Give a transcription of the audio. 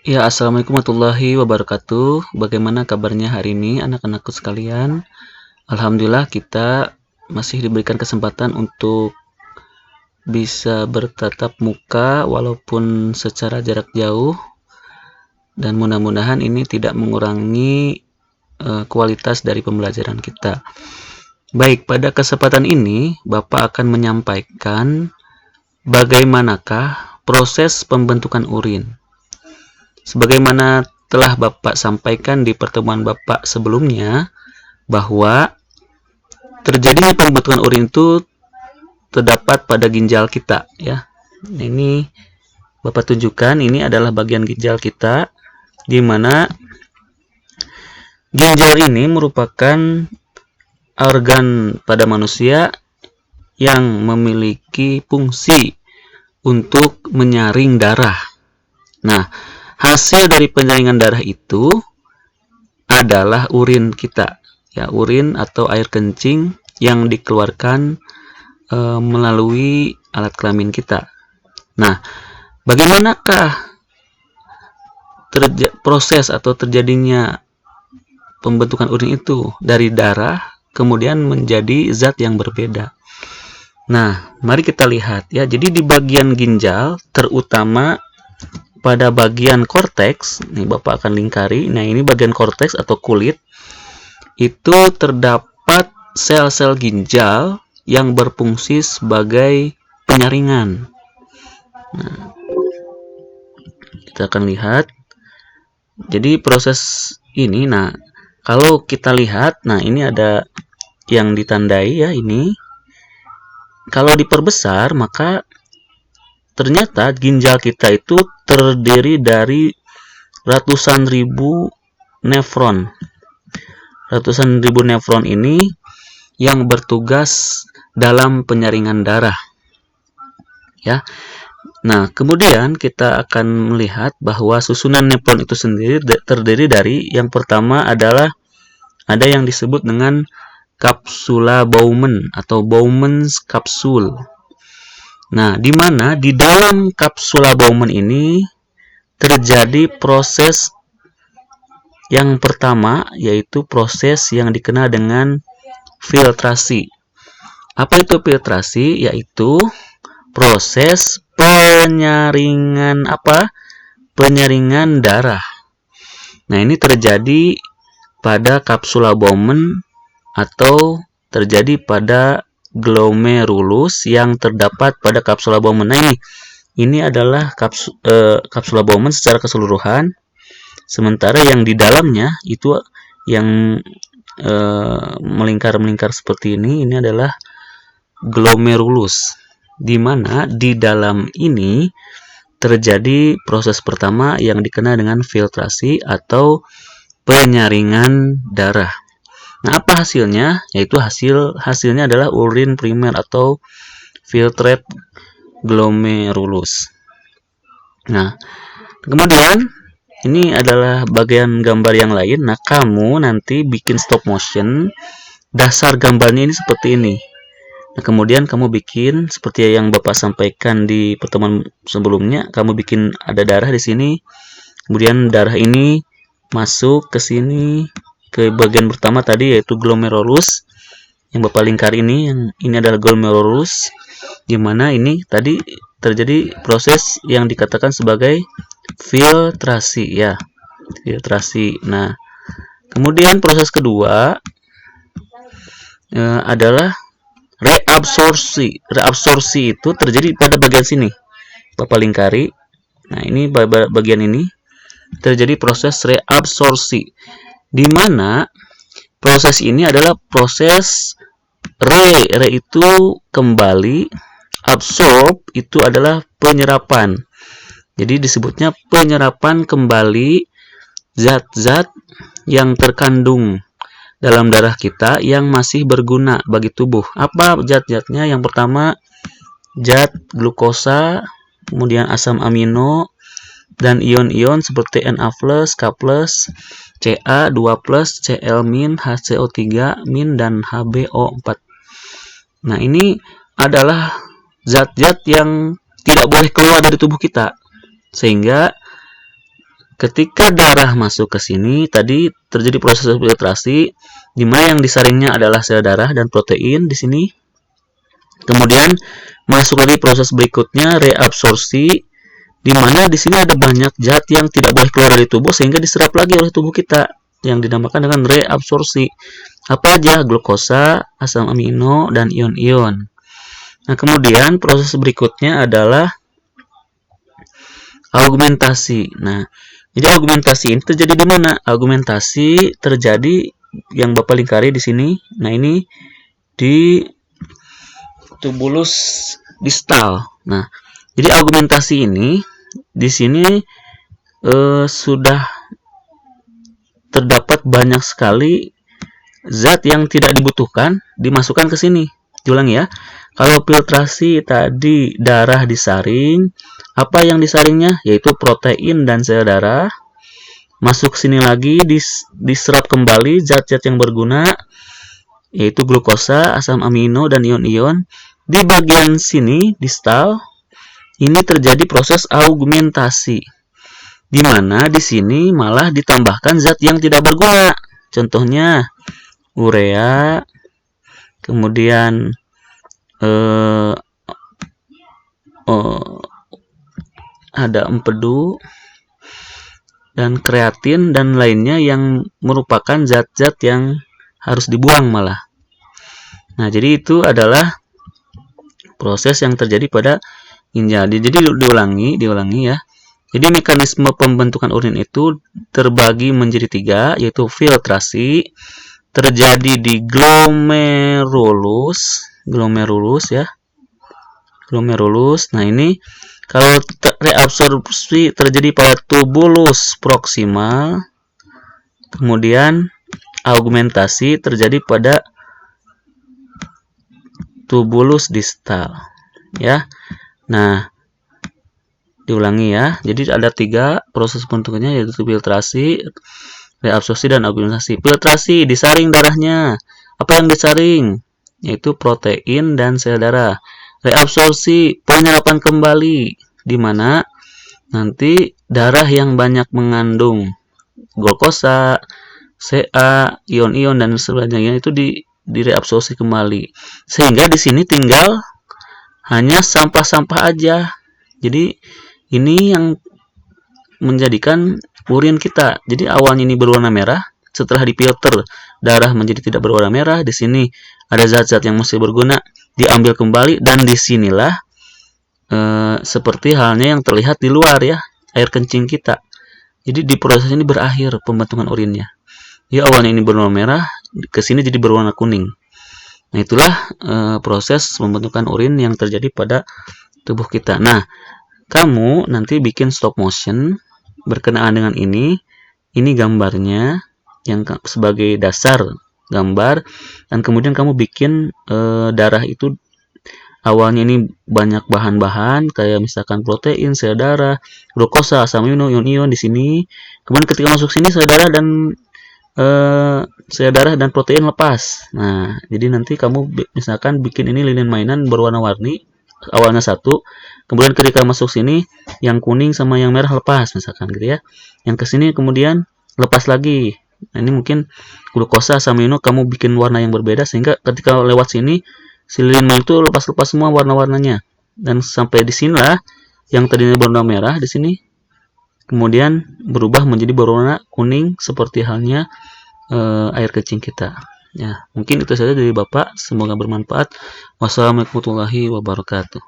Ya, Assalamualaikum warahmatullahi wabarakatuh. Bagaimana kabarnya hari ini anak-anakku sekalian? Alhamdulillah kita masih diberikan kesempatan untuk bisa bertatap muka walaupun secara jarak jauh, dan mudah-mudahan ini tidak mengurangi kualitas dari pembelajaran kita. Baik, pada kesempatan ini Bapak akan menyampaikan bagaimanakah proses pembentukan urin. Sebagaimana telah Bapak sampaikan di pertemuan Bapak sebelumnya, bahwa terjadinya pembentukan urin itu terdapat pada ginjal kita, ya. Ini Bapak tunjukkan, ini adalah bagian ginjal kita, di mana ginjal ini merupakan organ pada manusia yang memiliki fungsi untuk menyaring darah. Nah, hasil dari penyaringan darah itu adalah urin kita, ya, urin atau air kencing yang dikeluarkan melalui alat kelamin kita. Nah, bagaimanakah proses atau terjadinya pembentukan urin itu dari darah kemudian menjadi zat yang berbeda? Nah, mari kita lihat, ya. Jadi di bagian ginjal, terutama pada bagian korteks, nih Bapak akan lingkari. Nah, ini bagian korteks atau kulit, itu terdapat sel-sel ginjal yang berfungsi sebagai penyaringan. Nah, kita akan lihat. Jadi proses ini, nah, kalau kita lihat, nah ini ada yang ditandai, ya, ini. Kalau diperbesar, maka ternyata ginjal kita itu terdiri dari ratusan ribu nefron. Ratusan ribu nefron ini yang bertugas dalam penyaringan darah, ya. Nah, kemudian kita akan melihat bahwa susunan nefron itu sendiri terdiri dari, yang pertama adalah ada yang disebut dengan kapsula Bowman atau Bowman's capsule. Nah, di mana di dalam kapsula Bowman ini terjadi proses yang pertama, yaitu proses yang dikenal dengan filtrasi. Apa itu filtrasi? Yaitu proses penyaringan Penyaringan darah. Nah, ini terjadi pada kapsula Bowman atau terjadi pada glomerulus yang terdapat pada kapsula Bowman. Nah, ini adalah kapsula Bowman secara keseluruhan. Sementara yang di dalamnya itu yang melingkar-melingkar seperti ini adalah glomerulus, di mana di dalam ini terjadi proses pertama yang dikenal dengan filtrasi atau penyaringan darah. Nah, apa hasilnya? Yaitu hasilnya adalah urin primer atau filtrate glomerulus. Nah, kemudian ini adalah bagian gambar yang lain. Nah, kamu nanti bikin stop motion. Dasar gambarnya ini seperti ini. Nah, kemudian kamu bikin seperti yang Bapak sampaikan di pertemuan sebelumnya. Kamu bikin ada darah di sini. Kemudian darah ini masuk ke sini, ke bagian pertama tadi, yaitu glomerulus. Yang Bapak lingkar ini, yang ini adalah glomerulus, di mana ini tadi terjadi proses yang dikatakan sebagai filtrasi, ya. Filtrasi. Nah, kemudian proses kedua adalah reabsorpsi. Reabsorpsi itu terjadi pada bagian sini. Bapak lingkari. Nah, ini bagian ini terjadi proses reabsorpsi, di mana proses ini adalah proses re itu kembali, absorb itu adalah penyerapan. Jadi disebutnya penyerapan kembali zat-zat yang terkandung dalam darah kita yang masih berguna bagi tubuh. Apa zat-zatnya? Yang pertama, zat glukosa, kemudian asam amino, dan ion-ion seperti Na+, K+, Ca2+, Cl-, HCO3-, dan HbO4. Nah, ini adalah zat-zat yang tidak boleh keluar dari tubuh kita, sehingga Ketika darah masuk ke sini, tadi terjadi proses filtrasi, di mana yang disaringnya adalah sel darah dan protein di sini. Kemudian masuk lagi proses berikutnya, reabsorpsi, di mana di sini ada banyak zat yang tidak boleh keluar dari tubuh sehingga diserap lagi oleh tubuh kita, yang dinamakan dengan reabsorpsi. Apa aja? Glukosa, asam amino, dan ion-ion. Nah, kemudian proses berikutnya adalah augmentasi. Nah, jadi augmentasi ini terjadi di mana? Augmentasi terjadi yang Bapak lingkari di sini. Nah, ini di tubulus distal. Nah, jadi augmentasi ini di sini sudah terdapat banyak sekali zat yang tidak dibutuhkan dimasukkan ke sini. Diulangi ya. Kalau filtrasi tadi darah disaring, apa yang disaringnya? Yaitu protein dan sel darah. Masuk sini lagi, diserap kembali zat-zat yang berguna, yaitu glukosa, asam amino, dan ion-ion. Di bagian sini, distal, ini terjadi proses augmentasi, di mana di sini malah ditambahkan zat yang tidak berguna. Contohnya urea, kemudian ada empedu dan kreatin dan lainnya yang merupakan zat-zat yang harus dibuang malah. Nah, jadi itu adalah proses yang terjadi pada ginjal. Jadi diulangi ya. Jadi mekanisme pembentukan urin itu terbagi menjadi 3, yaitu filtrasi, terjadi di glomerulus ya. Glomerulus. Nah, ini kalau reabsorpsi terjadi pada tubulus proximal, kemudian augmentasi terjadi pada tubulus distal ya. Nah, diulangi ya. Jadi ada 3 proses bentuknya, yaitu filtrasi, reabsorpsi, dan augmentasi. Filtrasi, disaring darahnya. Apa yang disaring? Yaitu protein dan sel darah. Reabsorpsi, penyerapan kembali, di mana nanti darah yang banyak mengandung glukosa, Ca, ion-ion, dan sebagainya itu direabsorpsi kembali. Sehingga di sini tinggal hanya sampah-sampah aja. Jadi ini yang menjadikan urin kita. Jadi awalnya ini berwarna merah, setelah difilter darah menjadi tidak berwarna merah. Di sini ada zat-zat yang masih berguna, diambil kembali, dan disinilah seperti halnya yang terlihat di luar ya, air kencing kita. Jadi di proses ini berakhir pembentukan urinnya. Ya, awalnya ini berwarna merah, ke sini jadi berwarna kuning. Nah, itulah proses pembentukan urin yang terjadi pada tubuh kita. Nah, kamu nanti bikin stop motion berkenaan dengan ini. Ini gambarnya yang sebagai dasar gambar, dan kemudian kamu bikin darah itu awalnya ini banyak bahan-bahan kayak misalkan protein, sel darah, glukosa, asam amino, ion-ion di sini. Kemudian ketika masuk sini sel darah dan protein lepas. Nah, jadi nanti kamu misalkan bikin ini lilin mainan berwarna-warni, awalnya 1, kemudian ketika masuk sini yang kuning sama yang merah lepas misalkan gitu ya. Yang kesini kemudian lepas lagi. Nah, ini mungkin glukosa, asam amino kamu bikin warna yang berbeda sehingga ketika lewat sini si lilin main itu lepas-lepas semua warna-warnanya, dan sampai di sinilah yang tadinya berwarna merah di sini kemudian berubah menjadi berwarna kuning seperti halnya air kencing kita. Ya, mungkin itu saja dari Bapak, semoga bermanfaat. Wassalamualaikum warahmatullahi wabarakatuh.